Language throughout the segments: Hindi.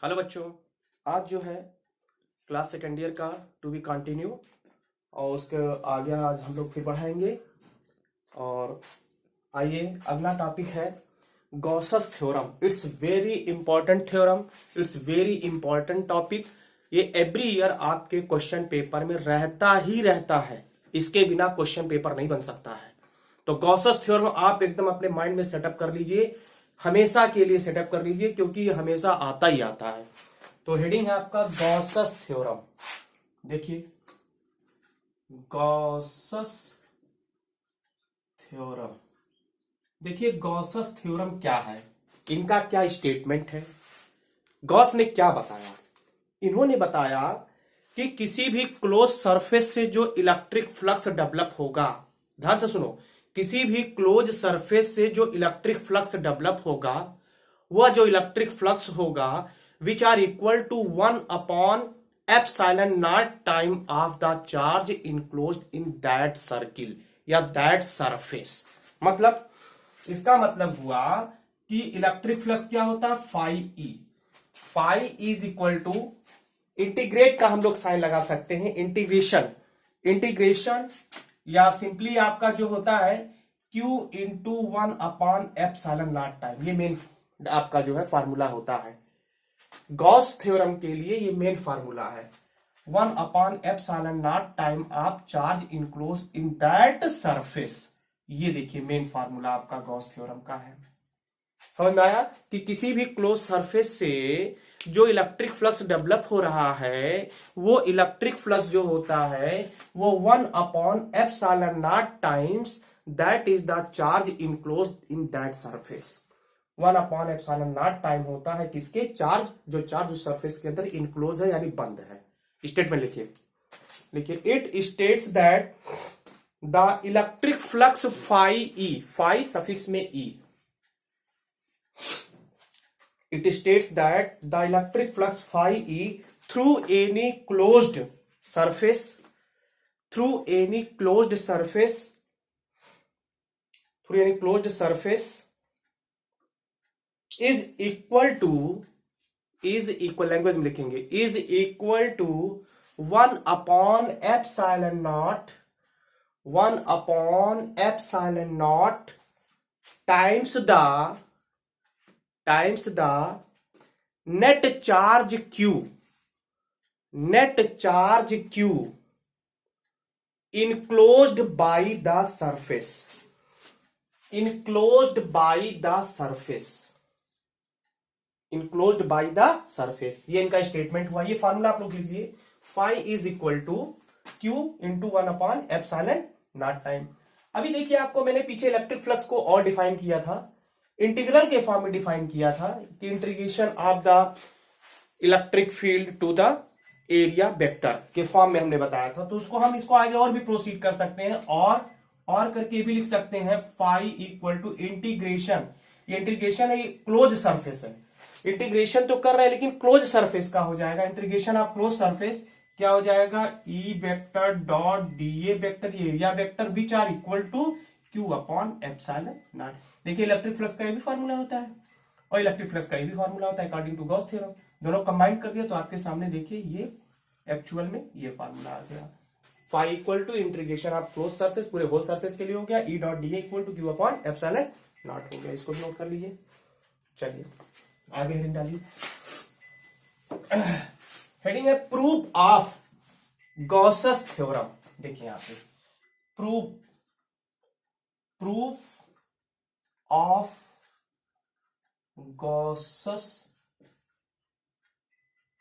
हेलो बच्चों, आज जो है क्लास सेकेंड ईयर का टू बी कंटिन्यू और उसके आगे आज हम लोग फिर बढ़ाएंगे। और आइए, अगला टॉपिक है Gauss's theorem. It's very important theorem, it's very important topic. ये एवरी ईयर आपके क्वेश्चन पेपर में रहता ही रहता है, इसके बिना क्वेश्चन पेपर नहीं बन सकता है। तो गॉसस थ्योरम आप एकदम अपने माइंड में सेटअप कर लीजिए, हमेशा के लिए सेटअप कर लीजिए, क्योंकि ये हमेशा आता ही आता है। तो हेडिंग है आपका गॉसस थ्योरम। देखिए, गॉसस थ्योरम। देखिए गॉसस थ्योरम क्या है, इनका क्या स्टेटमेंट है। गॉस ने क्या बताया? इन्होंने बताया कि किसी भी क्लोज सरफेस से जो इलेक्ट्रिक फ्लक्स डेवलप होगा, ध्यान से सुनो, किसी भी क्लोज सरफेस से जो इलेक्ट्रिक फ्लक्स डेवलप होगा, वह जो इलेक्ट्रिक फ्लक्स होगा which are equal to 1 epsilon naught time of the charge enclosed in that circle या दैट सरफेस। मतलब इसका मतलब हुआ कि इलेक्ट्रिक फ्लक्स क्या होता है, phi is equal to, integrate का हम लोग साइन लगा सकते हैं, इंटीग्रेशन या सिंपली आपका जो होता है Q इंटू 1/एप्सिलॉन नॉट टाइम। ये मेन आपका जो है फार्मूला होता है गॉस थ्योरम के लिए। ये मेन फार्मूला है 1/एप्सिलॉन naught time of charge enclose in that surface. ये देखिए मेन फार्मूला आपका गॉस थ्योरम का है। समझ में आया कि किसी भी क्लोज सरफेस से जो इलेक्ट्रिक फ्लक्स डेवलप हो रहा है, वो इलेक्ट्रिक फ्लक्स जो होता है वो 1/एप्सिलॉन naught times that is the charge enclose in that surface. 1/एप्सिलॉन नॉट टाइम होता है किसके, चार्ज, जो चार्ज उस सरफेस के अंदर इनक्लोज है यानी बंद है। स्टेटमेंट लिखिए, it states that the electric flux phi suffix में E, it states that the electric flux phi E through any closed surface is equal to, language में लिखेंगे, is equal to 1/एप्सिलॉन naught times the net charge Q enclosed by the surface, ये इनका स्टेटमेंट हुआ। ये फॉर्मूला आप लोग लिख लिए, phi is equal to Q into 1/एप्सिलॉन नॉट टाइम। अभी देखिए, आपको मैंने पीछे इलेक्ट्रिक फ्लक्स को और डिफाइन किया था, इंटीग्रल के फॉर्म में डिफाइन किया था कि integration of the electric field to the area vector के फॉर्म में हमने बताया था। तो उसको हम इसको आगे और भी प्रोसीड कर सकते हैं और करके भी लिख सकते हैं फाई इक्वल टू इंटीग्रेशन। ये इंटीग्रेशन है, ये क्लोज सरफेस है, इंटीग्रेशन तो कर रहे हैं लेकिन क्लोज सरफेस का हो जाएगा। इंटीग्रेशन ऑफ क्लोज सरफेस क्या हो जाएगा, E vector dot D vector, ये area vector which are equal to Q/एप्सिलॉन नॉट। देखिए इलेक्ट्रिक फ्लक्स का ये भी फार्मूला होता है और इलेक्ट्रिक फ्लक्स का ये भी फार्मूला होता है अकॉर्डिंग टू गॉस थ्योरम। दोनों कंबाइन कर दिया तो आपके सामने देखिए ये एक्चुअल में ये फार्मूला आ गया। Phi equal to integration of close surface, पूरे होल सरफेस के लिए हो गया, E dot D equal to Q/एप्सिलॉन नॉट हो गया। इसको भी नोट कर लीजिए। चलिए आगे हेडिंग डालिए। हेडिंग है प्रूफ ऑफ गॉसस थ्योरम। देखिए यहां पे proof of Gauss's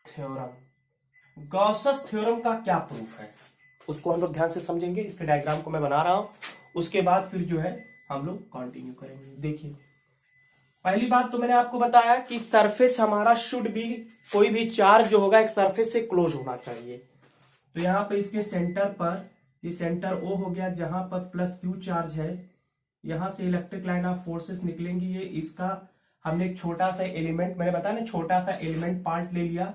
theorem. Gauss's theorem का क्या प्रूफ है उसको हम लोग ध्यान से समझेंगे। इसके डायग्राम को मैं बना रहा हूं, उसके बाद फिर जो है हम लोग कंटिन्यू करेंगे। देखिए पहली बात तो मैंने आपको बताया कि सरफेस हमारा शुड बी, कोई भी चार्ज जो होगा एक सरफेस से क्लोज होना चाहिए। तो यहां पे इसके सेंटर पर, ये सेंटर O हो गया जहां पर प्लस Q चार्ज है, यहां से इलेक्ट्रिक लाइन ऑफ फोर्सेस निकलेंगी। ये इसका हमने एक छोटा सा एलिमेंट, मैंने बताया ना, छोटा सा एलिमेंट पार्ट ले लिया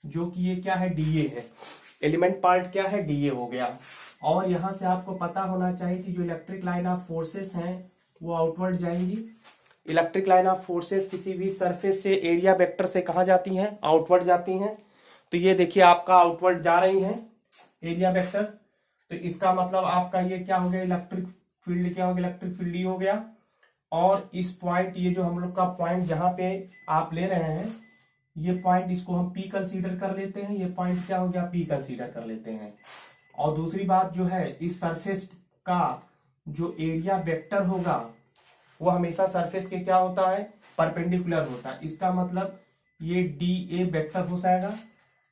जो कि ये क्या है, डीए है। एलिमेंट पार्ट क्या है, डीए हो गया। और यहां से आपको पता होना चाहिए कि जो इलेक्ट्रिक लाइन ऑफ फोर्सेस हैं वो आउटवर्ड जाएंगी, इलेक्ट्रिक लाइन ऑफ फोर्सेस किसी भी सरफेस से एरिया वेक्टर से कहाँ जाती हैं, आउटवर्ड जाती हैं। तो ये देखिए आपका आउटवर्ड जा रही हैं एरिया वेक्टर, तो इसका मतलब आपका ये क्या हो गया, इलेक्ट्रिक फील्ड क्या हो गया, इलेक्ट्रिक फील्ड ही हो गया। और इस पॉइंट, ये जो हम लोग का पॉइंट जहां पे आप ले रहे हैं, ये पॉइंट इसको हम पी कंसीडर कर लेते हैं, ये पॉइंट क्या हो गया, पी कंसीडर कर लेते हैं। और दूसरी बात जो है, इस सरफेस का जो एरिया वेक्टर होगा वो हमेशा सरफेस के क्या होता है, परपेंडिकुलर होता है। इसका मतलब ये डी ए वेक्टर हो जाएगा,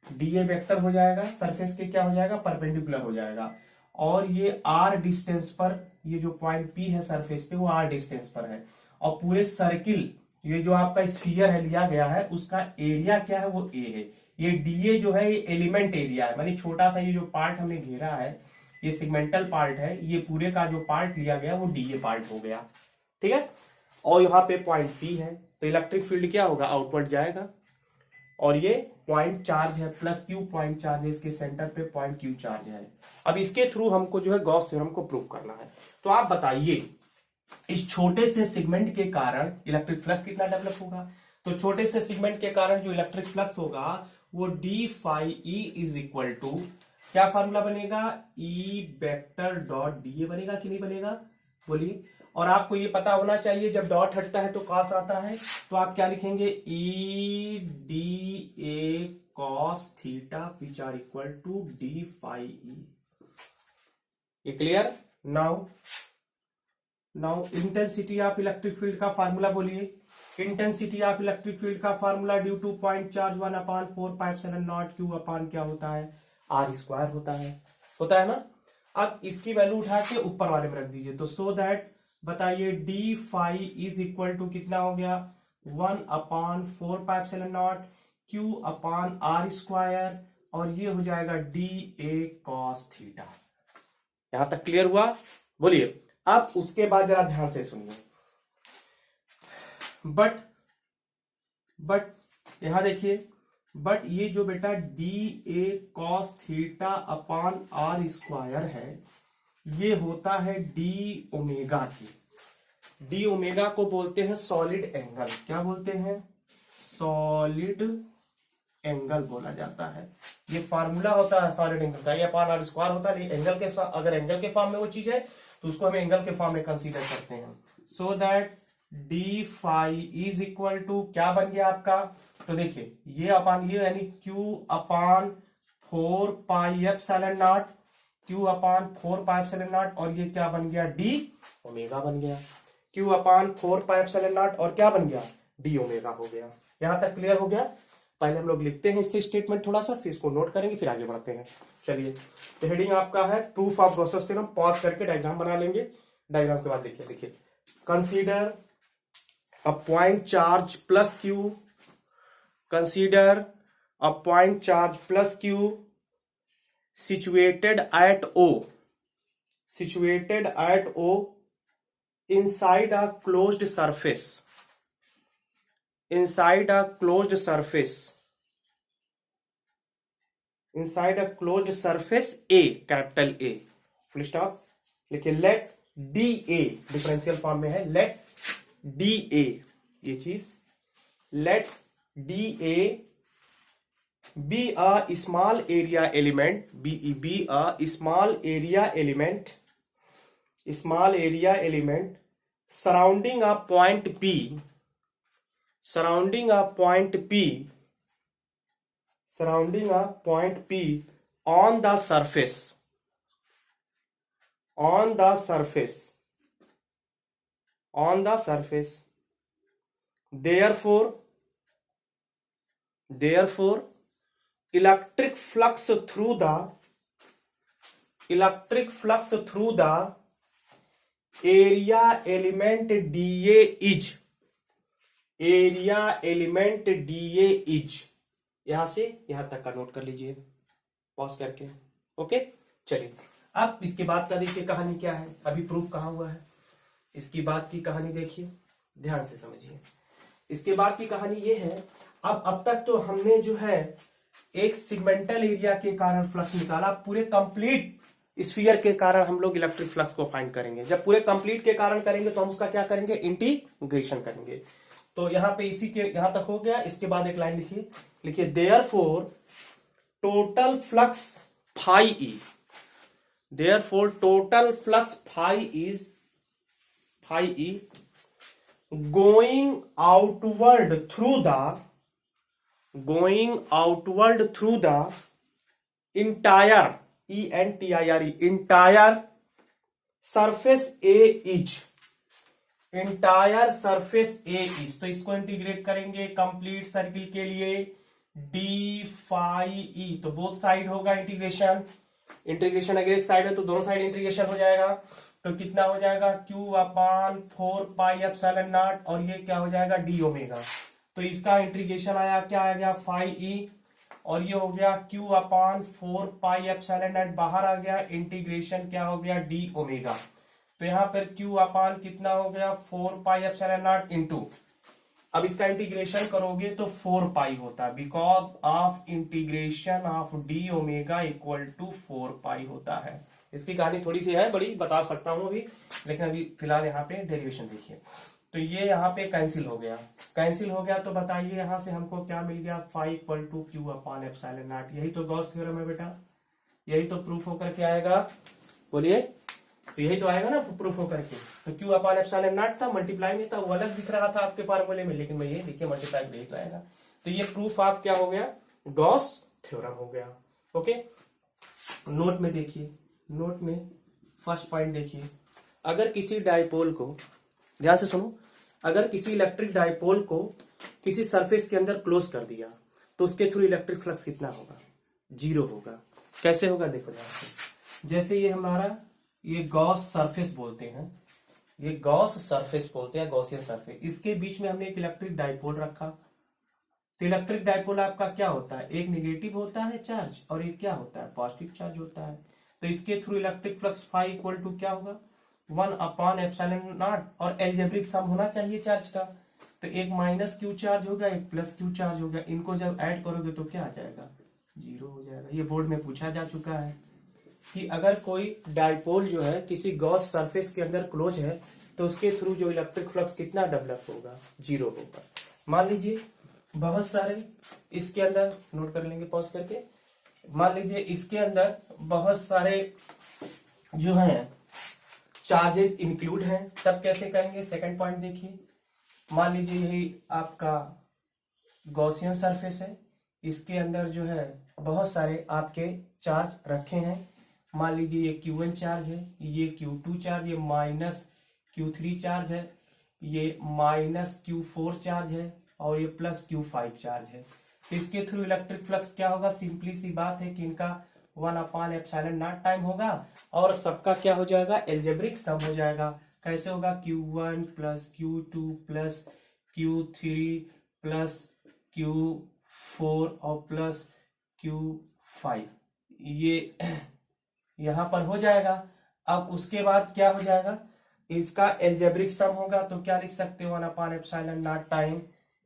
डी ए वेक्टर हो जाएगा, सरफेस के क्या हो जाएगा, परपेंडिकुलर हो जाएगा। और ये आर डिस्टेंस पर, ये जो पॉइंट पी है सरफेस पे वो आर डिस्टेंस पर है। और पूरे सर्किल, ये जो आपका स्फीयर है लिया गया है, उसका एरिया क्या है, वो ए है। ये डीए जो है ये एलिमेंट एरिया है, मानी छोटा सा ये जो पार्ट हमने घेरा है, ये सिगमेंटल पार्ट है, ये पूरे का जो पार्ट लिया गया वो डीए पार्ट हो गया, ठीक है। और यहाँ पे पॉइंट पी है, तो इलेक्ट्रिक फील्ड क्या होगा, आउटवर्ड जाएगा। और ये पॉइंट चार्ज है, प्लस क्यू पॉइंट चार्ज है, इसके सेंटर पे पॉइंट क्यू चार्ज है। अब इसके थ्रू हमको जो है गॉस थ्योरम को प्रूव करना है। तो आप बताइए, इस छोटे से सेगमेंट के कारण इलेक्ट्रिक फ्लक्स कितना डेवलप होगा। तो छोटे से सेगमेंट के कारण जो इलेक्ट्रिक फ्लक्स होगा वो d phi E is equal to, क्या फार्मूला बनेगा, E vector dot d A बनेगा कि नहीं बनेगा, बोलिए। और आपको ये पता होना चाहिए जब डॉट हटता है तो कॉस आता है, तो आप क्या लिखेंगे, E D A cos theta which are equal to D phi E. ये clear. Now intensity of electric field का फार्मूला बोलिए। इंटेंसिटी ऑफ इलेक्ट्रिक फील्ड का formula due to point charge 1/4πε0 Q upon क्या होता है, आर स्क्वायर होता है ना। अब इसकी वैल्यू उठा के ऊपर वाले में रख दीजिए, तो सो दैट बताइए d phi is equal to कितना हो गया, 1/4πε0 क्यू अपान आर स्क्वायर, और ये हो जाएगा डी ए कॉस थीटा। यहां तक क्लियर हुआ, बोलिए। अब उसके बाद जरा ध्यान से सुनिए, बट यहां देखिए, बट ये जो बेटा d A cos theta upon r square है, ये होता है डी ओमेगा की। डी ओमेगा को बोलते हैं सॉलिड एंगल, क्या बोलते हैं, सॉलिड एंगल बोला जाता है। ये फार्मूला होता है सॉलिड एंगल का, ये अपान आर स्क्वायर होता है। एंगल के, अगर एंगल के फॉर्म में वो चीज है तो उसको हम एंगल के फॉर्म में कंसीडर करते हैं। So that d phi is equal to क्या बन गया आपका, तो देखिए ये अपान ये यानी क्यू अपान 4πε0, क्यू अपान 4πε0, और ये क्या बन गया, डी ओमेगा बन गया। क्यू अपान 4πε0 और क्या बन गया, डी ओमेगा हो गया। यहां तक क्लियर हो गया। पहले हम लोग लिखते हैं इससे स्टेटमेंट थोड़ा सा, फिर इसको नोट करेंगे, फिर आगे बढ़ते हैं। चलिए, तो हेडिंग आपका है proof of Gauss's theorem. Pause करके डायग्राम बना लेंगे। डायग्राम के बाद देखिए consider a point charge plus Q, consider a point charge plus Q situated at O inside a closed surface, inside a closed surface A, capital A, full stop. देखिए let D A, differential form में है, लेट डी ए, ये चीज, let D A be a small area element, be a small area element surrounding a point P, surrounding a point P on the surface, therefore electric flux through the area element dA is, यहां से यहां तक का नोट कर लीजिए पॉज करके। ओके, चलिए अब इसके बाद का देखिए कहानी क्या है। अभी प्रूफ कहां हुआ है, इसकी बाद की कहानी देखिए, ध्यान से समझिए। इसके बाद की कहानी ये है, अब तक तो हमने जो है एक सिगमेंटल एरिया के कारण फ्लक्स निकाला, पूरे कंप्लीट स्फीयर के कारण हम लोग इलेक्ट्रिक फ्लक्स को फाइंड करेंगे। जब पूरे कंप्लीट के कारण करेंगे तो हम उसका क्या करेंगे, इंटीग्रेशन करेंगे। तो यहां पे इसी के यहां तक हो गया। इसके बाद एक लाइन लिखिए, लिखिए therefore total flux phi E, therefore total flux phi E going outward through the entire entire surface A is, तो इसको इंटीग्रेट करेंगे कंप्लीट सर्किल के लिए डी फाई ई, तो बोथ साइड होगा इंटीग्रेशन अगर एक साइड है तो दोनों साइड इंटीग्रेशन हो जाएगा। तो कितना हो जाएगा, Q अपान 4 पाई एप्सिलॉन नॉट, और ये क्या हो जाएगा डी ओमेगा। तो इसका इंटीग्रेशन आया, क्या आ गया फाई ई, और ये हो गया Q upon 4 pi epsilon not, बाहर आ गया इंटीग्रेशन क्या हो गया डी ओमेगा। तो यहां पर Q अपान कितना हो गया 4 पाई एप्सिलॉन नॉट इंटू, अब इसका इंटीग्रेशन करोगे तो 4 पाई होता है, because of integration of d omega equal to 4 pi होता है। इसकी कहानी थोड़ी सी है, बड़ी बता सकता हूं अभी, लेकिन अभी फिलहाल यहाँ पे डेरिवेशन देखिए। तो ये यहाँ पे कैंसिल हो गया, तो बताइए यहां से हमको क्या मिल गया, phi equal to q upon epsilon naught. यही तो गॉस थ्योरम है बेटा, यही तो प्रूफ होकर के आएगा, बोलिए। तो यही तो आएगा ना प्रूफ होकर के। तो क्यू अपान एप्सिलॉन नॉट था, मल्टीप्लाई में था, वो अलग दिख रहा था आपके फार्मूले में, लेकिन मैं ये देखिए मल्टीप्लाई में यही आएगा। तो ये प्रूफ आप क्या हो गया, गॉस थ्योरम हो गया। ओके, नोट में देखिए, नोट में फर्स्ट पॉइंट देखिए, अगर किसी डायपोल को, ध्यान से सुनो, अगर किसी इलेक्ट्रिक डायपोल को किसी सरफेस के अंदर क्लोज कर दिया तो उसके थ्रू इलेक्ट्रिक फ्लक्स कितना होगा, 0 होगा। कैसे होगा देखो ध्यान से, जैसे ये हमारा ये गॉस सरफेस बोलते हैं, ये गॉस सरफेस बोलते हैं, गॉसियन सरफेस, इसके बीच में हमने एक इलेक्ट्रिक डायपोल रखा। तो इलेक्ट्रिक डायपोल आपका क्या होता है, एक निगेटिव होता है चार्ज और एक क्या होता है पॉजिटिव चार्ज होता है। तो इसके through electric flux phi equal to क्या होगा 1 अपान एप्सिलॉन नॉट, और एल्जेब्रिक सम होना चाहिए चार्ज का। तो एक माइनस क्यू चार्ज होगा, एक प्लस क्यू चार्ज होगा, इनको जब ऐड करोगे तो क्या आ जाएगा 0 हो जाएगा। ये बोर्ड में पूछा जा चुका है कि अगर कोई डायपोल जो है किसी गॉस सरफेस के अंदर क्लोज है तो उसके थ्रू जो इलेक्ट्रिक फ्लक्स कितना डेवलप होगा, 0 होगा। मान लीजिए बहुत सारे इसके अंदर, नोट कर लेंगे पॉज करके, मान लीजिए इसके अंदर बहुत सारे जो हैं चार्जेस इंक्लूड हैं, तब कैसे करेंगे, सेकंड पॉइंट देखिए। मान लीजिए यही आपका गॉसियन सरफेस है, इसके अंदर जो है बहुत सारे आपके चार्ज रखे हैं। मान लीजिए ये Q1 चार्ज है, ये Q2 चार्ज, ये माइनस Q3 चार्ज है, ये माइनस Q4 चार्ज है, और ये प्लस Q5 चार्ज है। तो इसके थ्रू इलेक्ट्रिक फ्लक्स क्या होगा, सिंपली सी बात है कि इनका 1 अपान एप्सिलॉन नॉट टाइम होगा, और सबका क्या हो जाएगा एल्जेब्रिक सम हो जाएगा। कैसे होगा, Q1 plus Q2 plus Q3 plus Q4 और प्लस Q5, ये यहां पर हो जाएगा। अब उसके बाद क्या हो जाएगा, इसका एल्जेब्रिक सम होगा, तो क्या लिख सकते हो 1 अपान एप्सिलॉन नॉट टाइम,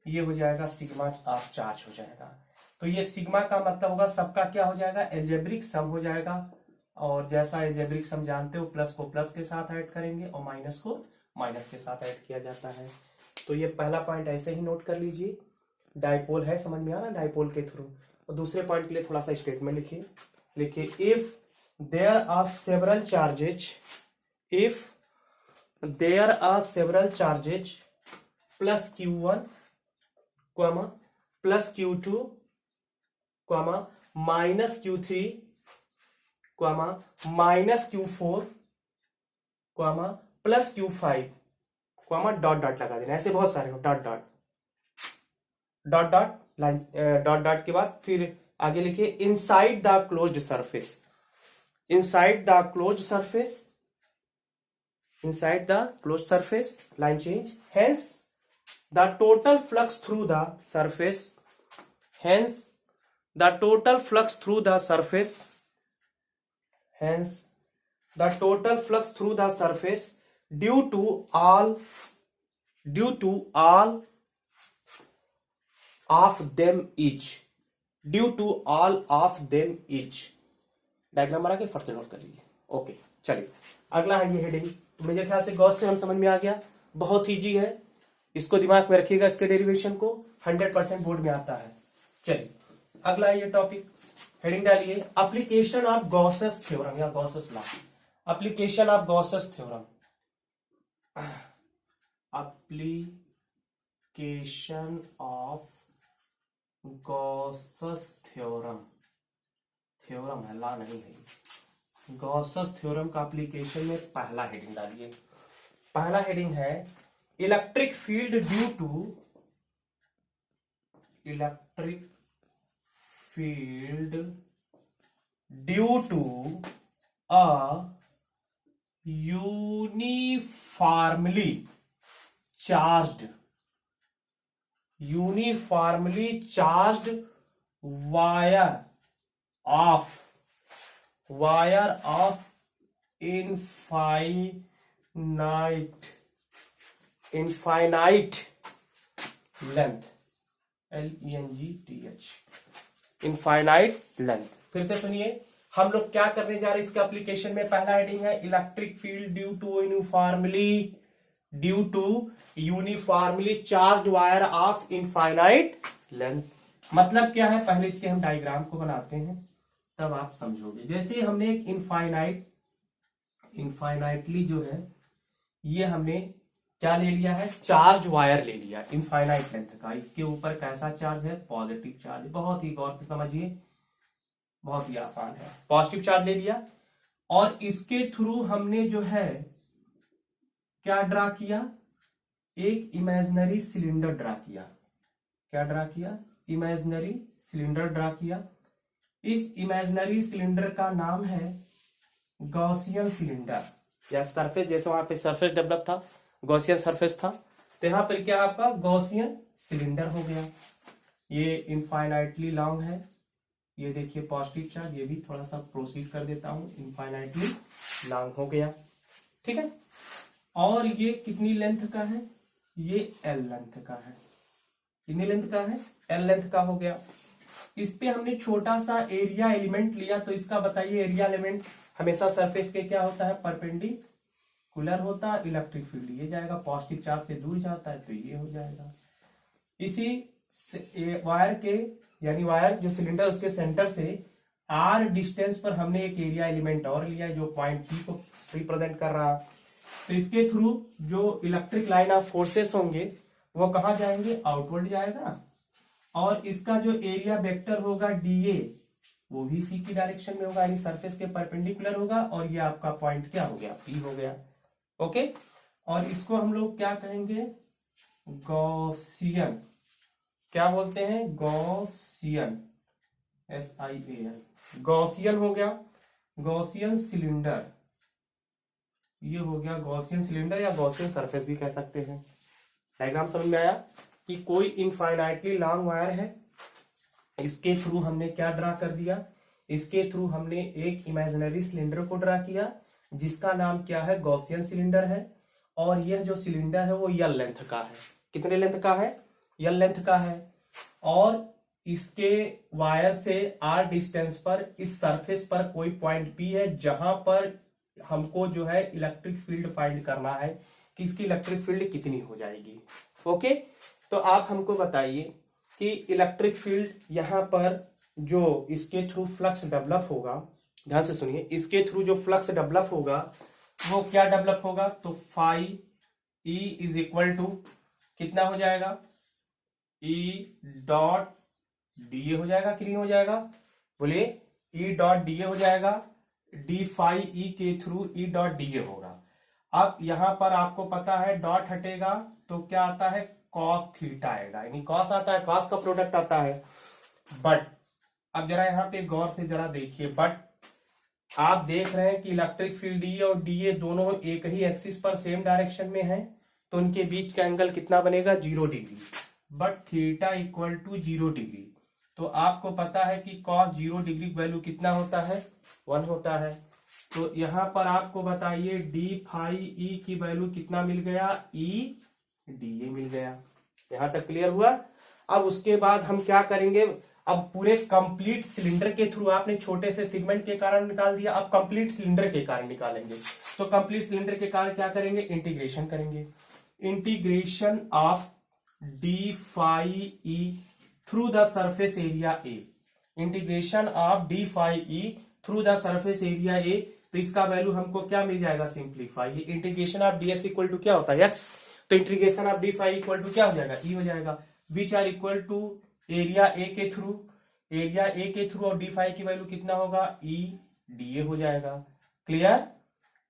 ये हो जाएगा सिग्मा ऑफ चार्ज हो जाएगा। तो ये सिग्मा का मतलब होगा सबका क्या हो जाएगा एल्जेब्रिक सम हो जाएगा, और जैसा एल्जेब्रिक सम जानते हो प्लस को प्लस के साथ ऐड करेंगे और माइनस को माइनस के साथ ऐड किया जाता है। तो ये पहला पॉइंट ऐसे ही नोट कर लीजिए, डायपोल है, समझ में आ रहा है डायपोल के थ्रू। और दूसरे पॉइंट के लिए थोड़ा सा स्टेटमेंट लिखिए, if there are several charges plus Q1 plus Q2 minus Q3 minus Q4 plus Q5 dot dot लगा देना, ऐसे बहुत सारे dot dot line, dot dot के बाद फिर आगे लिखिए inside the closed surface, line change, hence the total flux through the surface, hence the total flux through the surface due to all of them each, diagram बना के फट से नोट कर लीजिए। ओके, चलिए अगला है ये हेडिंग। तो मेरे ख्याल से गॉस थ्योरम समझ में आ गया, बहुत ईजी है, इसको दिमाग में रखिएगा, इसके डेरिवेशन को 100% बोर्ड में आता है। चलिए अगला है ये टॉपिक, हेडिंग डालिए एप्लीकेशन ऑफ गॉसेस थ्योरम या Gauss's law. Application of Gauss's theorem, application of Gauss's theorem, theorem है, ला नहीं है। गॉसेस थ्योरम का एप्लीकेशन में पहला हेडिंग डालिए। पहला हेडिंग है electric field due to, electric field due to a uniformly charged, uniformly charged wire of infinite length, LENGTH, infinite length. फिर से सुनिए, हम लोग क्या करने जा रहे हैं इसके एप्लीकेशन में। पहला हेडिंग है electric field due to uniformly charge wire of infinite length. मतलब क्या है, पहले इसके हम डायग्राम को बनाते हैं तब आप समझोगे। जैसे हमने एक इनफाइनाइटली जो है ये हमने क्या ले लिया है, चार्ज वायर ले लिया इनफाइनाइट लेंथ का। इसके ऊपर कैसा चार्ज है, पॉजिटिव चार्ज। बहुत ही गौर से समझिए, बहुत ही आसान है। पॉजिटिव चार्ज ले लिया और इसके थ्रू हमने जो है क्या ड्रा किया, एक इमेजिनरी सिलेंडर ड्रा किया। क्या ड्रा किया, इमेजिनरी सिलेंडर ड्रा किया। इस इमेजिनरी सिलेंडर का नाम है गॉसियन सिलेंडर या सरफेस। जैसे वहां पे सरफेस डेवलप था, गॉसियन सरफेस था, तो यहां पर क्या आपका गॉसियन सिलेंडर हो गया। ये इनफाइनाइटली लॉन्ग है, ये देखिए पॉजिटिव चार्ज, ये भी थोड़ा सा प्रोसीड कर देता हूं, इनफाइनाइटली लॉन्ग हो गया, ठीक है। और ये कितनी लेंथ का है, ये L लेंथ का है। कितनी लेंथ का है, L लेंथ का हो गया। इस पे हमने छोटा सा एरिया एलिमेंट लिया, तो इसका बताइए एरिया एलिमेंट हमेशा सरफेस के क्या होता है, परपेंडिकुलर होता है। इलेक्ट्रिक फील्ड ये जाएगा, पॉजिटिव चार्ज से दूर जाता है तो ये हो जाएगा। इसी वायर के यानी वायर जो सिलेंडर उसके सेंटर से R डिस्टेंस पर हमने एक एरिया एलिमेंट और लिया है जो पॉइंट P को रिप्रेजेंट कर रहा। तो इसके थ्रू जो इलेक्ट्रिक लाइन ऑफ फोर्सेस होंगे वो कहां जाएंगे, आउटवर्ड जाएगा। और इसका जो एरिया वेक्टर होगा DA वो भी C की डायरेक्शन में होगा, यानी सरफेस के परपेंडिकुलर होगा। और ये आपका पॉइंट क्या हो गया, P हो गया, ओके। और इसको हम लोग क्या कहेंगे, गॉसियन, क्या बोलते हैं, गॉसियन, SIAN, गॉसियन हो गया, गॉसियन सिलेंडर। ये हो गया गॉसियन सिलेंडर या गॉसियन सरफेस भी कह सकते हैं। डायग्राम समझ में आया कि कोई इनफाइनाइटली लॉन्ग वायर है, इसके थ्रू हमने क्या ड्रा कर दिया, इसके थ्रू हमने एक इमेजिनरी सिलेंडर को ड्रा किया जिसका नाम क्या है, गॉसियन सिलेंडर है। और यह जो सिलेंडर है वो L लेंथ का है। कितने लेंथ का है, L लेंथ का है। और इसके वायर से R डिस्टेंस पर इस सरफेस पर कोई पॉइंट P है जहां पर हमको जो है इलेक्ट्रिक फील्ड फाइंड करना है कि इसकी इलेक्ट्रिक फील्ड कितनी हो जाएगी, ओके। तो आप हमको बताइए कि इलेक्ट्रिक फील्ड यहां पर जो इसके थ्रू फ्लक्स डेवलप होगा, ध्यान से सुनिए, इसके थ्रू जो फ्लक्स डेवलप होगा वो क्या डेवलप होगा, तो phi E is equal to कितना हो जाएगा, E डॉट DA हो जाएगा कि नहीं हो जाएगा, बोलिए, E डॉट DA हो जाएगा। डी फाई E के थ्रू E डॉट DA होगा। अब यहां पर आपको पता है डॉट हटेगा तो क्या आता है, कॉस थीटा आएगा, यानी कॉस आता है, कॉस का प्रोडक्ट आता है। बट अब जरा यहां पे गौर से जरा देखिए, बट आप देख रहे हैं कि इलेक्ट्रिक फील्ड E और DA दोनों एक ही एक्सिस पर सेम डायरेक्शन में है, तो उनके बीच का एंगल कितना बनेगा, 0 degree. But theta equal to 0 degree, तो आपको पता है कि कॉस 0 डिग्री वैल्यू कितना होता है, 1 होता है। तो यहां पर आपको बताइए डी फाई E की वैल्यू कितना मिल गया, E DA मिल गया। यहां तक क्लियर हुआ। अब उसके बाद हम क्या करेंगे, अब पूरे कंप्लीट सिलेंडर के थ्रू आपने छोटे से सेगमेंट के कारण निकाल दिया, अब कंप्लीट सिलेंडर के कारण निकालेंगे। तो कंप्लीट सिलेंडर के कारण क्या करेंगे, इंटीग्रेशन करेंगे। Integration of d phi E through the surface area A, integration of d phi E through the surface area A, तो इसका वैल्यू हमको क्या मिल जाएगा, simplify. Integration of d x equal to क्या होता है, एक्स, तो integration of d phi equal to क्या हो जाएगा, ई हो जाएगा, which are equal to area A के थ्रू, एरिया ए के थ्रू और डी फाई की वैल्यू कितना होगा, ई डी ए हो जाएगा। क्लियर।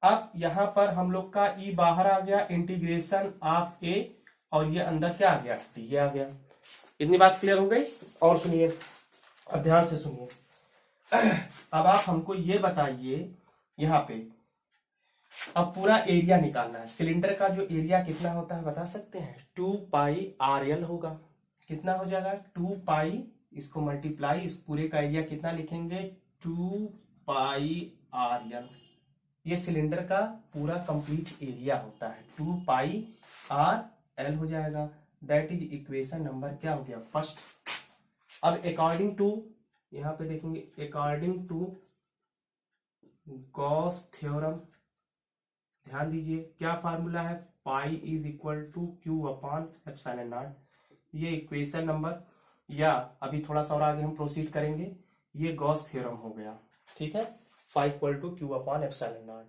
अब यहां पर हम लोग का ई बाहर आ गया, इंटीग्रेशन ऑफ ए, और ये अंदर क्या आ गया, डी ए आ गया। इतनी बात क्लियर हो गई। और सुनिए, अब ध्यान से सुनिए। अब आप हमको ये बताइए, यहां पे अब पूरा एरिया निकालना है। सिलेंडर का जो एरिया कितना होता है बता सकते हैं, 2 पाई आर एल होगा। कितना हो जाएगा, 2 पाई, इसको मल्टीप्लाई, इस पूरे का एरिया कितना लिखेंगे, 2 पाई आर एल। ये सिलेंडर का पूरा कंप्लीट एरिया होता है, 2 पाई आर एल हो जाएगा। दैट इज इक्वेशन नंबर क्या हो गया, फर्स्ट। अब अकॉर्डिंग टू, यहां पे देखेंगे, अकॉर्डिंग टू गॉस थ्योरम, ध्यान दीजिए क्या फार्मूला है, pi is equal to Q upon epsilon naught. ये इक्वेशन नंबर, या अभी थोड़ा सा और आगे हम प्रोसीड करेंगे, ये गॉस थ्योरम हो गया, ठीक है, phi equal to Q upon epsilon naught.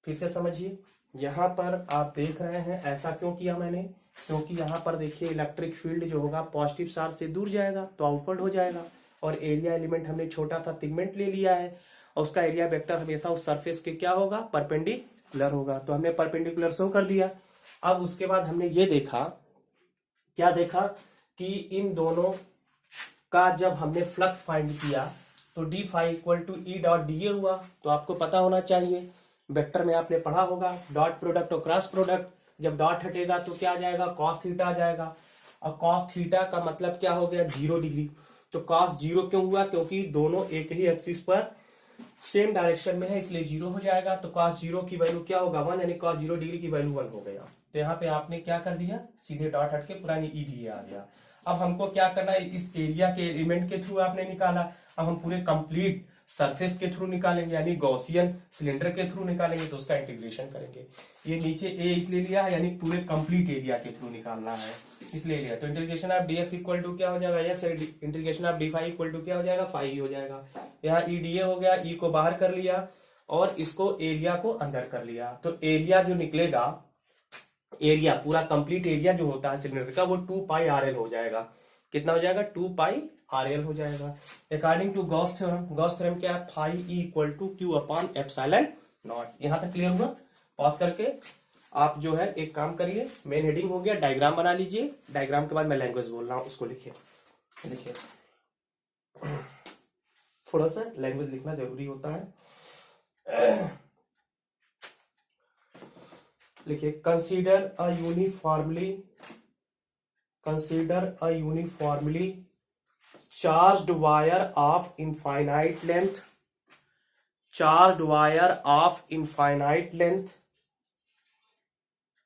फिर से समझिए, यहां पर आप देख रहे हैं ऐसा क्यों किया मैंने, क्योंकि यहां पर देखिए इलेक्ट्रिक फील्ड जो होगा पॉजिटिव चार्ज से दूर जाएगा तो आउटवर्ड हो जाएगा, और एरिया एलिमेंट हमने छोटा सा सेगमेंट ले लिया है, और उसका एरिया वेक्टर हमेशा उस सरफेस के क्या होगा, परपेंडिकुलर होगा, तो हमने परपेंडिकुलर शो कर दिया। अब उसके बाद हमने ये देखा, क्या देखा कि इन दोनों का जब हमने फ्लक्स फाइंड किया तो d phi equal to E dot d A हुआ। तो आपको पता होना चाहिए, वेक्टर में आपने पढ़ा होगा डॉट प्रोडक्ट और क्रॉस प्रोडक्ट, जब डॉट हटेगा तो क्या आ जाएगा, कॉस थीटा आ जाएगा, और कॉस थीटा का मतलब क्या हो गया, 0 डिग्री। तो कॉस 0 क्यों हुआ, क्योंकि दोनों एक ही एक्सिस पर सेम डायरेक्शन में है, इसलिए 0 हो जाएगा। तो कॉस 0 की वैल्यू क्या होगा, 1, यानी कॉस 0 डिग्री की वैल्यू 1 हो गया। तो यहाँ पे आपने क्या कर दिया, सीधे डॉट हट के पुरानी ई डी ए आ गया। अब हमको क्या करना है, इस एरिया के एलिमेंट के थ्रू आपने निकाला, अब हम पूरे कंप्लीट सरफेस के थ्रू निकालेंगे, यानी गॉसियन सिलेंडर के थ्रू निकालेंगे, तो उसका इंटीग्रेशन करेंगे। ये नीचे ए इसलिए लिया है, यानी पूरे कंप्लीट एरिया के थ्रू निकालना है, इसलिए लिया। तो integration of d x equal to क्या हो जाएगा, x, integration of d phi equal to क्या हो जाएगा, फाई हो जाएगा। यहाँ ई डी ए हो गया, ई को बाहर कर लिया और इसको एरिया को अंदर कर लिया, तो एरिया जो निकलेगा, एरिया पूरा कंप्लीट एरिया जो होता है सिलेंडर का, वो 2 पाई आर एल हो जाएगा। कितना हो जाएगा, 2 पाई आर एल हो जाएगा। According to Gauss theorem, Gauss theorem क्या है, phi E equal to Q upon epsilon naught. यहां तक क्लियर हुआ। पॉज करके आप जो है एक काम करिए, मेन हेडिंग हो गया, डायग्राम बना लीजिए, डायग्राम के बाद मैं लैंग्वेज बोल रहा हूं उसको लिखिए। देखिए थोड़ा सा लैंग्वेज लिखना जरूरी होता है। लिखिए, consider a uniformly charged wire of infinite length, charged wire of infinite length,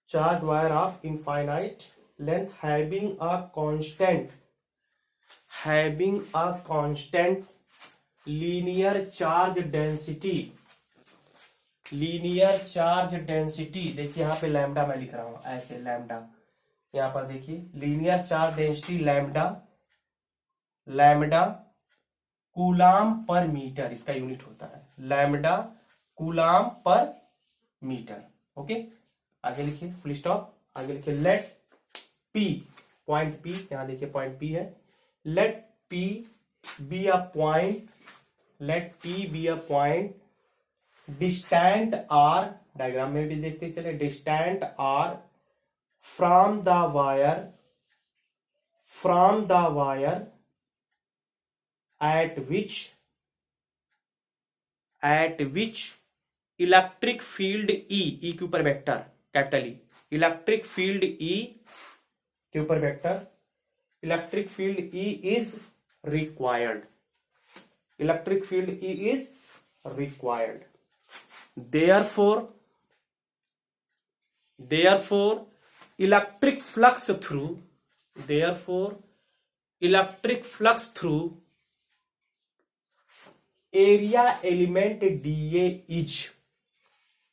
charged wire of infinite length having a constant linear charge density, linear charge density. देखिए यहाँ पे लैम्डा मैं लिख रहा हूं ऐसे, लैम्डा यहाँ पर देखिए, linear charge density lambda, lambda coulomb पर मीटर, इसका यूनिट होता है लैम्डा कूलाम पर मीटर। ओके, आगे लिखिए, फुल स्टॉप, आगे लिखिए, लेट पी, पॉइंट पी, यहां देखिए पॉइंट पी है, let P be a point, let P be a point distant r, diagram में भी देखते चले, distant r from the wire at which electric field E, E के ऊपर vector capital E, electric field E के ऊपर vector, electric field E is required, electric field E is required. Therefore electric flux through, therefore electric flux through area element d A is,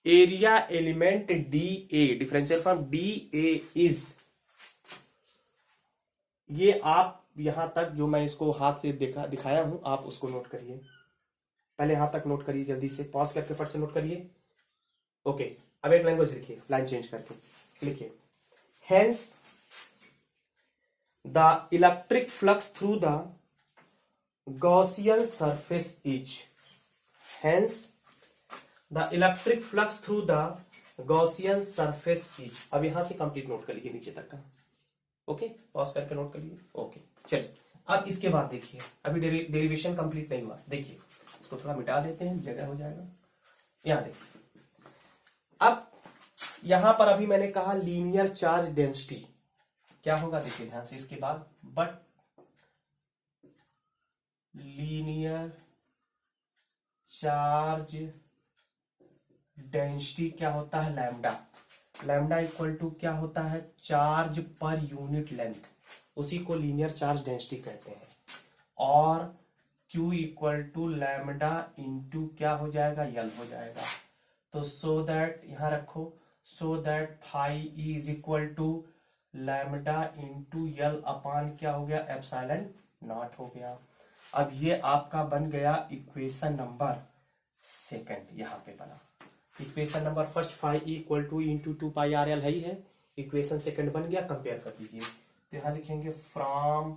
area element DA, differential form DA is, ये आप यहां तक जो मैं इसको हाथ से दिखाया हूं आप उसको नोट करिए, पहले यहां तक नोट करिए, जल्दी से पॉज करके फट से नोट करिए। ओके, अब एक लैंग्वेज लिखिए, लाइन चेंज करके लिखिए, hence the electric flux through the Gaussian surface is, hence the electric flux through the Gaussian surface is। अब यहां से कंप्लीट नोट कर लीजिए नीचे तक का, ओके, पॉज करके नोट कर लीजिए। ओके चलिए, अब इसके बाद देखिए, अभी डेरिवेशन कंप्लीट नहीं हुआ, देखिए इसको थोड़ा मिटा देते हैं, जगह हो जाएगा। यहां देखिए, अब यहां पर अभी मैंने कहा लीनियर चार्ज डेंसिटी क्या होगा, देखिए ध्यान से इसके बाद, बट लीनियर चार्ज डेंसिटी क्या होता है, लैम्डा, लैम्डा इक्वल टू क्या होता है, चार्ज पर यूनिट लेंथ, उसी को लीनियर चार्ज डेंसिटी कहते हैं। और Q equal to lambda into क्या हो जाएगा, यल हो जाएगा। तो सो दैट यहां रखो, so that phi is equal to lambda into L upon क्या हो गया, एप्सिलॉन नॉट हो गया। अब ये आपका बन गया इक्वेशन नंबर सेकंड, यहां पे बना equation number first, phi equal to into 2 pi r l है, इक्वेशन सेकंड बन गया, कंपेयर कर दीजिए। तो यहां लिखेंगे from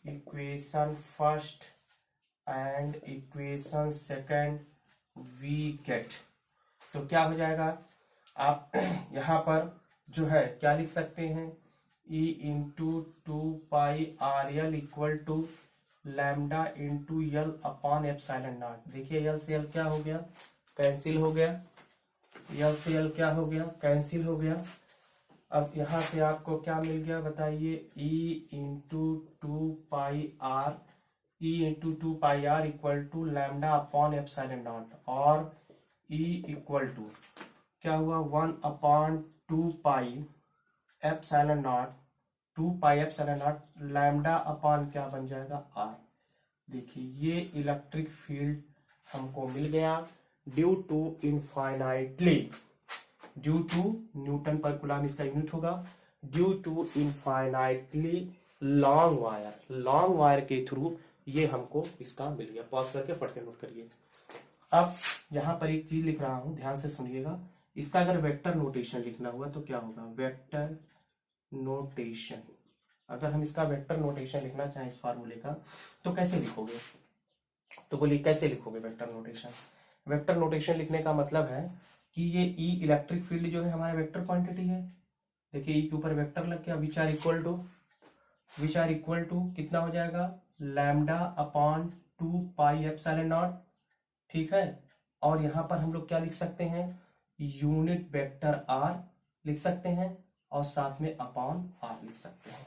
equation first and equation second we get, तो क्या हो जाएगा, आप यहां पर जो है क्या लिख सकते हैं, E into 2 pi r l equal to lambda into l upon epsilon naught. देखिए यल से यल क्या हो गया, कैंसिल हो गया, यल से यल क्या हो गया, कैंसिल हो गया। अब यहां से आपको क्या मिल गया बताइए, E into 2 pi r, E into 2 pi r equal to lambda upon epsilon naught, और ई इक्वल टू क्या हुआ, 1 upon 2 pi epsilon naught, 2 pi epsilon naught lambda upon क्या बन जाएगा, आर। देखिए ये इलेक्ट्रिक फील्ड हमको मिल गया due to infinitely, due to newton per coulomb इसका यूनिट होगा, due to infinitely long wire, long wire के थ्रू ये हमको इसका मिल गया। पॉज करके फट से नोट करिए। अब यहां पर एक चीज लिख रहा हूं, ध्यान से सुनिएगा, इसका अगर वेक्टर नोटेशन लिखना हुआ तो क्या होगा, वेक्टर नोटेशन, अगर हम इसका वेक्टर नोटेशन लिखना चाहें इस फार्मूले का तो कैसे लिखोगे, तो बोलिए कैसे लिखोगे वेक्टर नोटेशन। वेक्टर नोटेशन लिखने का मतलब है कि ये ई इलेक्ट्रिक फील्ड जो है हमारा वेक्टर क्वांटिटी है, देखिए ई के ऊपर वेक्टर लग गया, विच आर इक्वल टू कितना हो जाएगा, lambda upon 2 pi epsilon not, ठीक है। और यहां पर हम लोग क्या लिख सकते हैं, यूनिट वेक्टर आर लिख सकते हैं, और साथ में अपॉन आर लिख सकते हैं।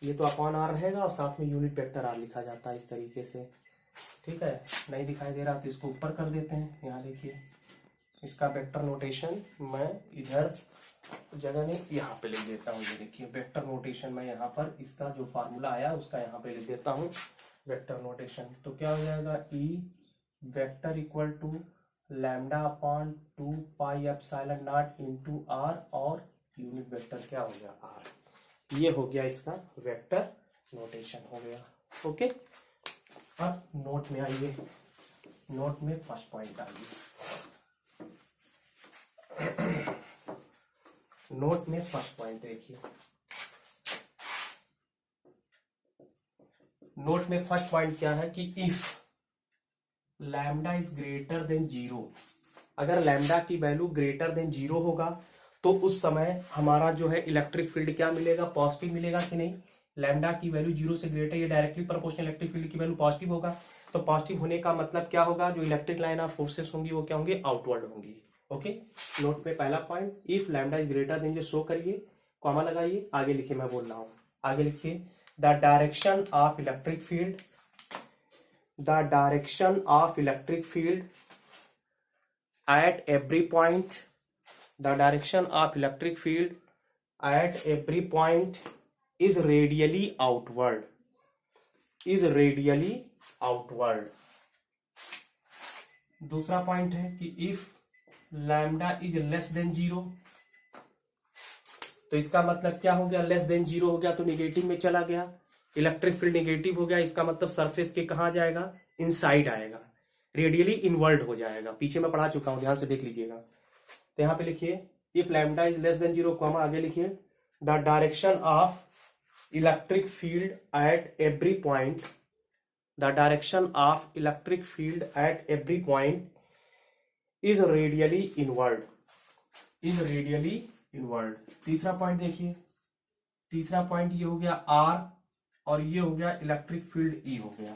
ये तो अपॉन आर रहेगा और साथ में यूनिट वेक्टर आर लिखा जाता है इस तरीके से, ठीक है। नहीं दिखाई दे रहा तो इसको ऊपर कर देते हैं, यहाँ देखिए इसका वेक्टर नोटेशन मैं इधर जगह नहीं यहाँ पे लिख देता हूँ, ये देखिए वेक्टर नोटेशन मैं यहाँ पर इसका जो फार्मूला आया उसका यहाँ पे लिख देता हूँ वेक्टर नोटेशन। तो क्या हो जाएगा, E vector equal to lambda upon 2 pi epsilon naught into r, और यूनिट वेक्टर क्या हो गया, आर। ये हो गया इसका वेक्टर नोटेशन हो गया, ओके। अब नोट में आइए, नोट में फर्स्ट पॉइंट आइए, नोट में फर्स्ट पॉइंट देखिए, नोट में फर्स्ट पॉइंट क्या है कि if lambda is greater than 0, अगर लैम्डा की वैल्यू ग्रेटर देन 0 होगा तो उस समय हमारा जो है इलेक्ट्रिक फील्ड क्या मिलेगा, पॉजिटिव मिलेगा कि नहीं। लैम्डा की वैल्यू 0 से ग्रेटर, ये डायरेक्टली प्रोपोर्शनल इलेक्ट्रिक फील्ड की वैल्यू पॉजिटिव होगा, तो पॉजिटिव होने का मतलब क्या होगा, जो इलेक्ट्रिक लाइन ऑफ फोर्सेस होंगी वो क्या होंगी, आउटवर्ड होंगी, ओके। नोट में पहला point, if lambda is greater then, ये शो करिए, कॉमा लगाइए, आगे लिखिए, मैं बोल रहा हूं, आगे लिखिए, the direction of electric field, the direction of electric field at every point, the direction of electric field at every point is radially outward, is radially outward. दूसरा पॉइंट है कि if lambda is less than 0, तो इसका मतलब क्या हो गया, लेस देन 0 हो गया तो निगेटिव में चला गया, इलेक्ट्रिक फील्ड निगेटिव हो गया, इसका मतलब सरफेस के कहां जाएगा, इनसाइड आएगा, रेडियली इनवर्ड हो जाएगा। पीछे मैं पढ़ा चुका हूं, ध्यान से देख लीजिएगा। तो यहां पे लिखिए if lambda is less than 0, आगे लिखिए the direction of electric field at every point, the direction of electric field at every point is radially inward, is radially inward. तीसरा पॉइंट देखिए, तीसरा पॉइंट ये हो गया आर और ये हो गया इलेक्ट्रिक फील्ड ई हो गया।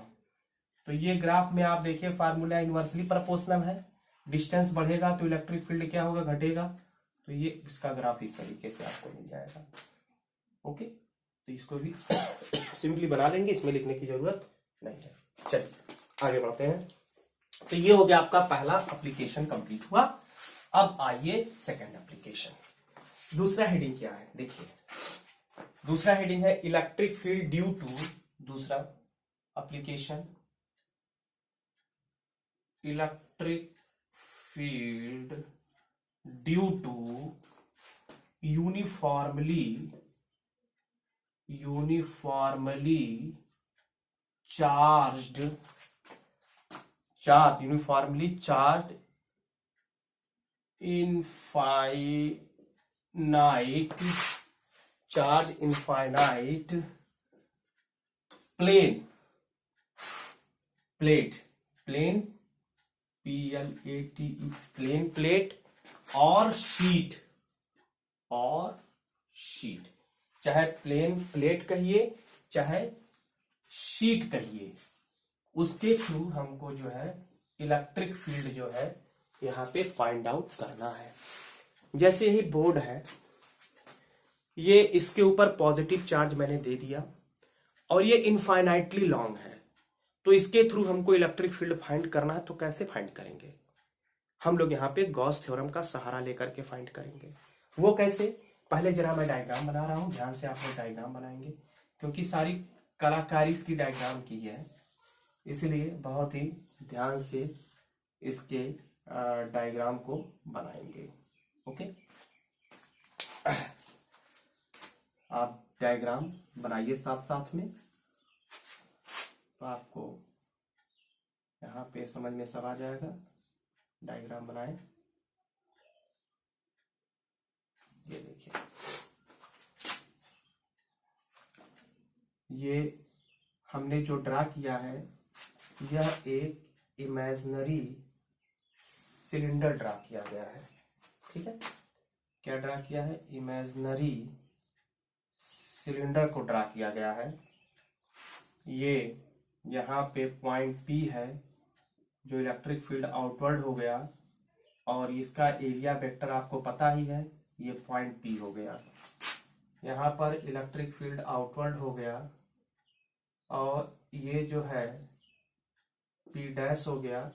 तो ये ग्राफ में आप देखिए फार्मूला इनवर्सली प्रोपोर्शनल है, डिस्टेंस बढ़ेगा तो इलेक्ट्रिक फील्ड क्या होगा, घटेगा। तो ये इसका ग्राफ इस तरीके से आपको मिल जाएगा। ओके, तो इसको भी सिंपली बना लेंगे, इसमें लिखने की जरूरत नहीं है। चलिए आगे बढ़ते हैं। तो ये हो गया आपका पहला एप्लीकेशन कंप्लीट हुआ। अब आइए सेकंड एप्लीकेशन। दूसरा हेडिंग क्या है, देखिए दूसरा हेडिंग है इलेक्ट्रिक फील्ड ड्यू टू, दूसरा application electric field due to uniformly charged infinite plane plane plate और शीट, चाहे प्लेन प्लेट कहिए चाहे शीट कहिए, उसके थ्रू हमको जो है इलेक्ट्रिक फील्ड जो है यहां पे फाइंड आउट करना है। जैसे ही बोर्ड है, ये इसके ऊपर पॉजिटिव चार्ज मैंने दे दिया और ये इनफाइनाइटली लॉन्ग है, तो इसके थ्रू हमको इलेक्ट्रिक फील्ड फाइंड करना है। तो कैसे फाइंड करेंगे, हम लोग यहाँ पे गॉस थ्योरम का सहारा लेकर के फाइंड करेंगे। वो कैसे, पहले जरा मैं डायग्राम बना रहा हूं, ध्यान से आप लोग डायग्राम बनाएंगे, क्योंकि सारी कलाकारी इसकी डायग्राम की है, इसलिए बहुत ही ध्यान से इसके डायग्राम को बनाएंगे। ओके, आप डायग्राम बनाइए साथ साथ में, तो आपको यहाँ पे समझ में सब आ जाएगा। डायग्राम बनाएं, ये देखिए, ये हमने जो ड्रा किया है यह एक इमेजिनरी सिलेंडर ड्रा किया गया है। ठीक है, क्या ड्रा किया है, इमेजिनरी सिलेंडर को ड्रा किया गया है। ये यहाँ पे पॉइंट P है जो इलेक्ट्रिक फील्ड आउटवर्ड हो गया, और इसका एरिया वेक्टर आपको पता ही है, ये पॉइंट P हो गया। यहाँ पर इलेक्ट्रिक फील्ड आउटवर्ड हो गया और ये जो है P डैश हो गया,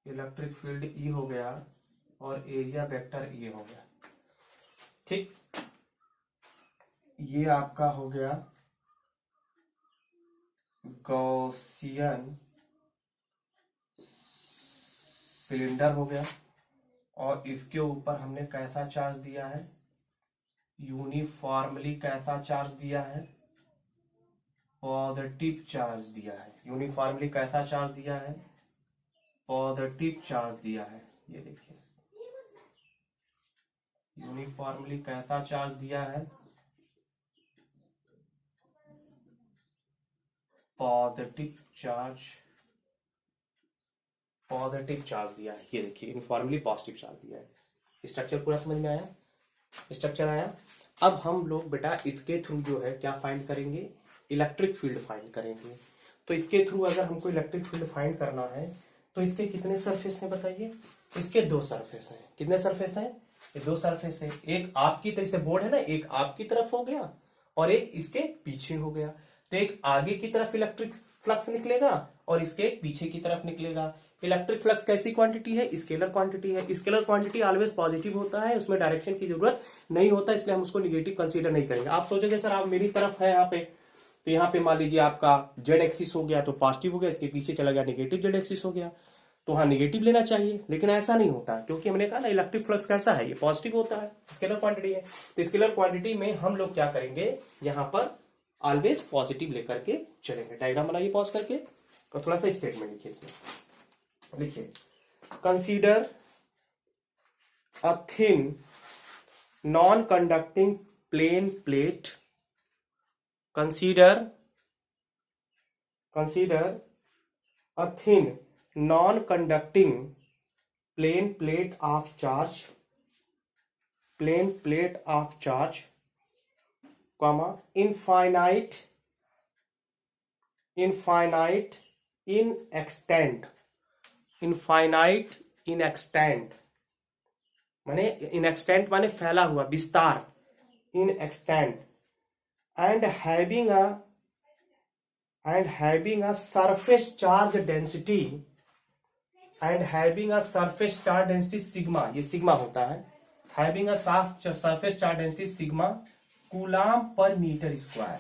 इलेक्ट्रिक फील्ड E हो गया और एरिया वेक्टर E हो गया। ठीक, ये आपका हो गया गॉसियन सिलेंडर हो गया, और इसके ऊपर हमने कैसा चार्ज दिया है, यूनिफॉर्मली कैसा चार्ज दिया है, पॉजिटिव चार्ज दिया है। यूनिफॉर्मली कैसा चार्ज दिया है, पॉजिटिव चार्ज दिया है। ये देखिए, यूनिफॉर्मली कैसा चार्ज दिया है, पॉजिटिव चार्ज दिया है। ये देखिए, यूनिफॉर्मली पॉजिटिव चार्ज दिया है। स्ट्रक्चर पूरा समझ में आया, स्ट्रक्चर आया। अब हम लोग बेटा इसके थ्रू जो है क्या फाइंड करेंगे, इलेक्ट्रिक फील्ड फाइंड करेंगे। तो इसके थ्रू अगर हमको इलेक्ट्रिक फील्ड फाइंड करना है तो इसके कितने सरफेस हैं बताइए, इसके दो सरफेस हैं। कितने सरफेस हैं, ये दो सरफेस है। एक आपकी तरफ से बोर्ड है ना, एक आपकी तरफ हो गया और एक इसके पीछे हो गया। तो एक आगे की तरफ इलेक्ट्रिक फ्लक्स निकलेगा और इसके पीछे की तरफ निकलेगा। इलेक्ट्रिक फ्लक्स कैसी क्वांटिटी है, स्केलर क्वांटिटी है। स्केलर क्वांटिटी ऑलवेज पॉजिटिव होता है, उसमें डायरेक्शन की जरूरत नहीं होता, इसलिए हम उसको निगेटिव कंसीडर नहीं करेंगे। आप सोचोगे सर आप मेरी तरफ है यहाँ पे, तो यहाँ पे मान लीजिए आपका जेड एक्सिस हो गया तो पॉजिटिव हो गया, इसके पीछे चला गया नेगेटिव जेड एक्सिस हो गया, तो हाँ नेगेटिव लेना चाहिए, लेकिन ऐसा नहीं होता क्योंकि हमने कहा ना इलेक्ट्रिक फ्लक्स कैसा है, ये पॉजिटिव होता है, स्केलर क्वांटिटी है। तो स्केलर क्वांटिटी में हम लोग क्या करेंगे, यहाँ पर ऑलवेज पॉजिटिव लेकर के चलेंगे। डायग्राम बनाइए पॉज करके और थोड़ा सा स्टेटमेंट लिखिए इसमें। लिखिए consider a thin non conducting plane plate, consider a thin non-conducting plane plate of charge, comma infinite in extent, माने in extent माने फैला हुआ, विस्तार, in extent, and having a surface charge density sigma, ये सिग्मा होता है, having a surface charge density sigma coulomb पर मीटर स्क्वायर,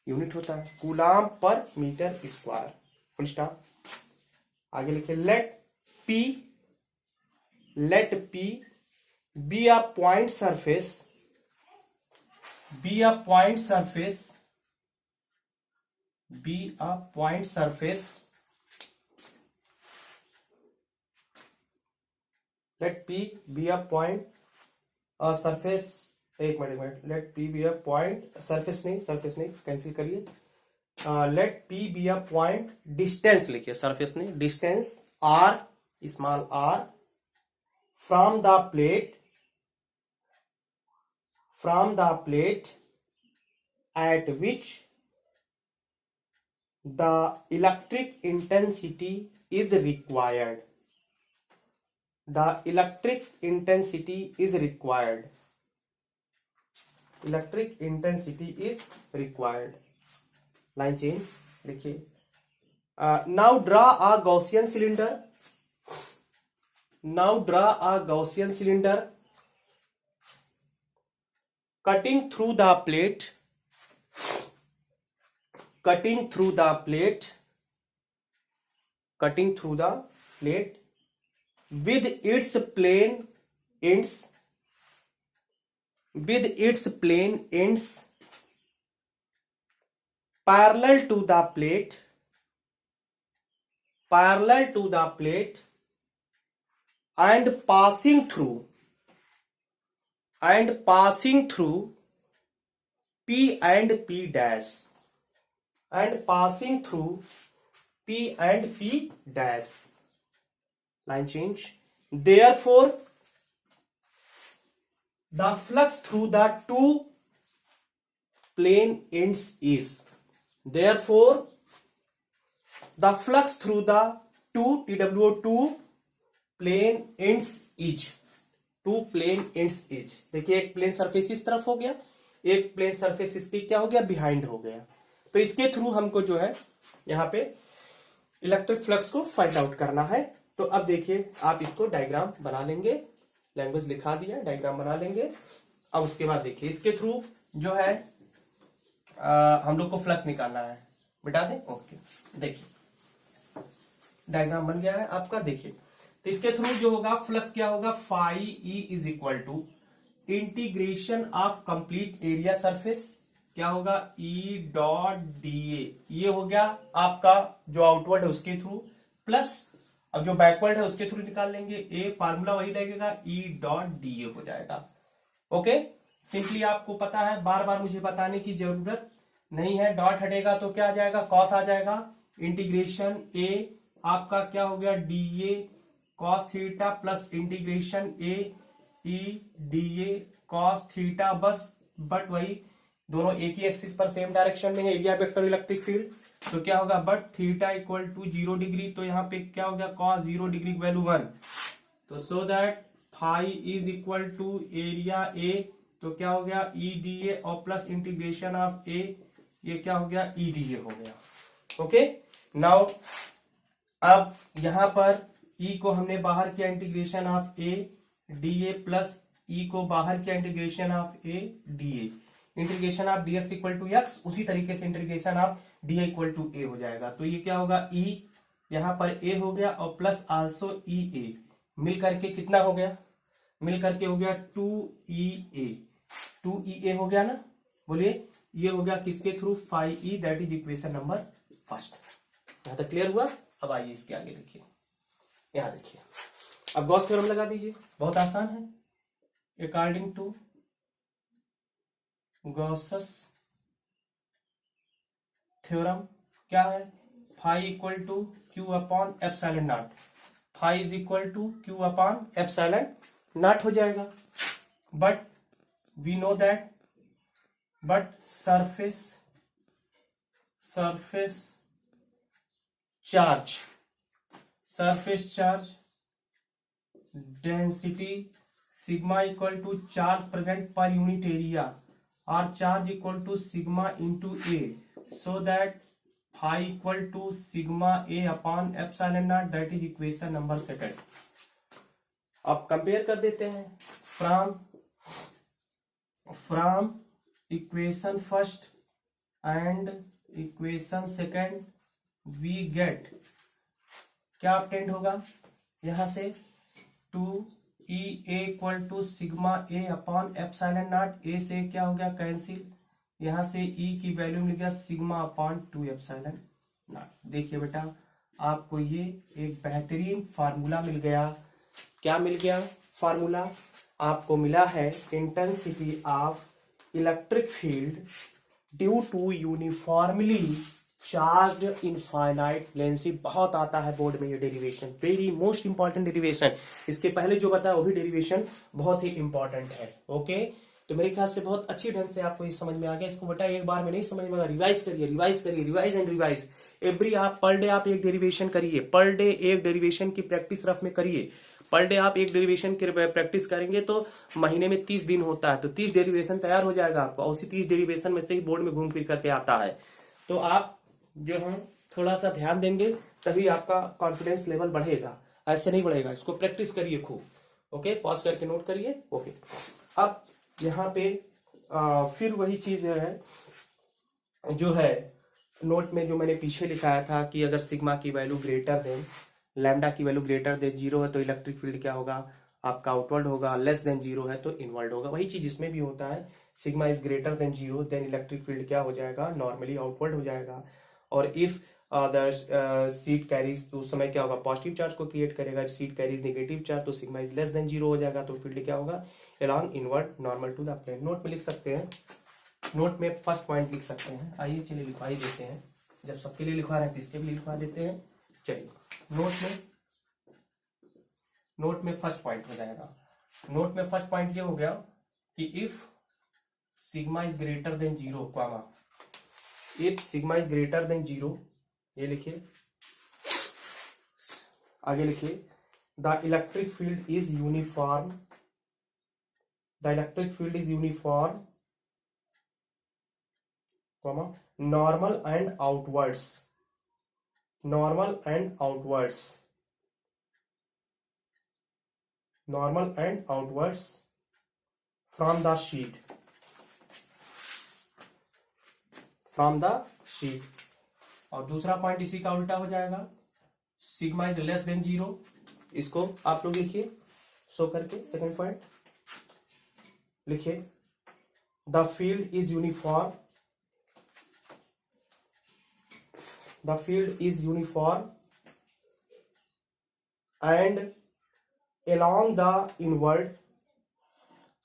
यूनिट होता है कूलाम पर मीटर स्क्वायर, फुल स्टॉप। आगे लिखिए let P be a point surface, let P be a point surface, एक minute, let P be a point surface नहीं कैंसिल करिए, let P be a point distance लिखिए, surface नहीं, distance r, small r, from the plate at which the electric intensity is required, electric intensity is required. Line change लिखिए। Now draw a Gaussian cylinder cutting through the plate with its plane ends parallel to the plate and passing through P and P dash, line change. Therefore the flux through the two plane ends is, TWO2 plane ends is, देखिए एक प्लेन सरफेस इस तरफ हो गया, एक प्लेन सरफेस इसके क्या हो गया, बिहाइंड हो गया, तो इसके थ्रू हमको जो है यहाँ पे इलेक्ट्रिक फ्लक्स को फाइंड आउट करना है। तो अब देखिए आप इसको डायग्राम बना लेंगे, लैंग्वेज लिखा दिया, डायग्राम बना लेंगे। अब उसके बाद देखिए इसके थ्रू जो है हम लोग को फ्लक्स निकालना है, बिटा दें, ओके। देखिए डायग्राम बन गया है आपका, देखिए तो इसके थ्रू जो होगा फ्लक्स क्या होगा, phi E is equal to integration of complete area surface, क्या होगा, ई डॉट डी ए, ये हो गया आपका जो आउटवर्ड है उसके थ्रू, प्लस अब जो बैकवर्ड है उसके थ्रू निकाल लेंगे, ए फार्मूला वही लगेगा, ई डॉट डी ए हो जाएगा। ओके, सिंपली आपको पता है, बार बार मुझे बताने की जरूरत नहीं है, डॉट हटेगा तो क्या आ जाएगा, कॉस आ जाएगा, इंटीग्रेशन ए आपका क्या हो गया, d A cos theta plus integration A E D A cos theta, बस बट वही दोनों एक ही एक्सिस पर सेम डायरेक्शन में है, एरिया वेक्टर इलेक्ट्रिक फील्ड, तो क्या होगा, but theta equal to 0 degree, तो यहाँ पे क्या हो गया, कॉस 0 डिग्री वैल्यू 1, तो so that phi is equal to area A, तो क्या हो गया, ई डी ए और प्लस इंटीग्रेशन ऑफ ए, ये क्या हो गया, ई डी ए हो गया। ओके, नाउ अब यहां पर ई को हमने बाहर किया, integration of A D A, plus E को बाहर किया, integration of A D A, integration of dx equal to X, उसी तरीके से integration of dy equal to A हो जाएगा। तो ये क्या होगा, e यहाँ पर a हो गया और प्लस आल्सो ई ए, मिल करके कितना हो गया, मिल करके हो गया 2EA, 2EA हो गया ना, बोलिए ये हो गया किसके through, 5E, that is equation number first. यहां तक क्लियर हुआ। अब आइए इसके आगे देखिए, यहां देखिए, अब गॉस थ्योरम लगा दीजिए, बहुत आसान है। अकॉर्डिंग टू गॉसस थ्योरम क्या है, phi equal to Q upon epsilon naught, phi is equal to Q upon epsilon naught हो जाएगा। But we know that, but surface charge density sigma equal to charge present per unit area और charge equal to sigma into A, so that phi equal to sigma A upon epsilon naught, that is equation number second. अब कंपेयर कर देते हैं, from equation first and equation second we get, क्या ऑब्टेंड होगा यहां से, 2EA equal to sigma A upon epsilon naught, A से क्या हो गया कैंसिल, यहां से E की वैल्यू मिल गया सिग्मा अपॉन 2 एप्सिलॉन नॉट। देखिए बेटा, आपको ये एक बेहतरीन फार्मूला मिल गया। क्या मिल गया फार्मूला, आपको मिला है intensity of electric field due to uniformly charge infinite plane. से बहुत आता है बोर्ड में ये derivation, very most important derivation. इसके पहले जो बताया वो भी डेरिवेशन बहुत ही इंपॉर्टेंट है। ओके, तो मेरे ख्याल से बहुत अच्छी ढंग से आपको ये समझ में आ गया। इसको बेटा एक बार में नहीं समझ में, रिवाइज करिए, रिवाइज एंड रिवाइज एवरी, आप पर डे आप एक डेरिवेशन करिए, पर डे एक डेरिवेशन की प्रैक्टिस रफ में करिए। पर डे आप एक डेरिवेशन की प्रैक्टिस करेंगे तो महीने में 30 दिन होता है, तो 30 डेरिवेशन तैयार हो जाएगा आपको, उसी 30 डेरिवेशन में से ही बोर्ड में घूम फिर करके आता है। तो आप जो है थोड़ा सा ध्यान देंगे तभी आपका कॉन्फिडेंस लेवल बढ़ेगा, ऐसे नहीं बढ़ेगा। इसको प्रैक्टिस करिए खूब। ओके, पॉज करके नोट करिए। ओके, अब यहाँ पे फिर वही चीज है जो है नोट में जो मैंने पीछे लिखाया था कि अगर सिग्मा की वैल्यू ग्रेटर देन लैम्डा की वैल्यू ग्रेटर देन 0 है तो इलेक्ट्रिक फील्ड क्या होगा आपका, आउटवर्ड होगा, लेस देन 0 है तो इनवर्ड होगा। वही चीज इसमें भी होता है, sigma is greater than 0 than electric field क्या हो जाएगा, नॉर्मली आउटवर्ड हो जाएगा। और इफ द सीट कैरीज, तो उस समय क्या होगा, पॉजिटिव चार्ज को क्रिएट करेगा। If sheet carries negative charge तो सिग्मा इज लेस देन 0 हो जाएगा, तो फील्ड क्या होगा, along inward normal to the plane. Note में लिख सकते हैं, नोट में फर्स्ट पॉइंट लिख सकते हैं। आइए चलिए लिखवा ही देते हैं, जब सबके लिए लिखवा रहे हैं तो इसके भी लिखवा देते हैं। चलिए नोट में फर्स्ट पॉइंट हो जाएगा। नोट में फर्स्ट पॉइंट ये हो गया कि if sigma is greater than 0 comma, if sigma is greater than 0, ये लिखिए, आगे लिखिए, the electric field is uniform, the electric field is uniform comma normal and outwards, normal and outwards, normal and outwards from the sheet, from the sheet. और दूसरा पॉइंट इसी का उल्टा हो जाएगा, सिग्मा इज लेस देन 0, इसको आप लोग लिखिए शो करके। सेकंड पॉइंट लिखिए, the field is uniform, the field is uniform and along the inward,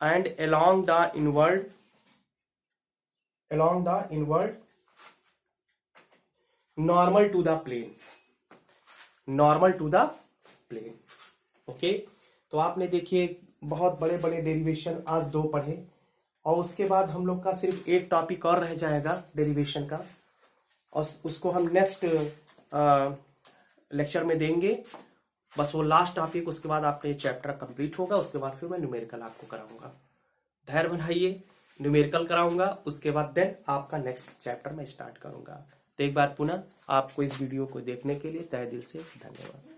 and along the inward, along the inward normal to the plane, normal to the plane। Okay, तो आपने देखिए बहुत बड़े बड़े डेरिवेशन आज 2 पढ़े, और उसके बाद हम लोग का सिर्फ एक टॉपिक और रह जाएगा डेरिवेशन का, और उसको हम नेक्स्ट लेक्चर में देंगे। बस वो लास्ट टॉपिक, उसके बाद आपका ये चैप्टर कंप्लीट होगा। उसके बाद फिर मैं न्यूमेरिकल आपको कराऊंगा, धैर्य बनाइए, न्यूमेरिकल कराऊंगा, उसके बाद देन आपका नेक्स्ट चैप्टर मैं स्टार्ट करूंगा। तो एक बार पुनः आपको इस वीडियो को देखने के लिए तहे दिल से धन्यवाद।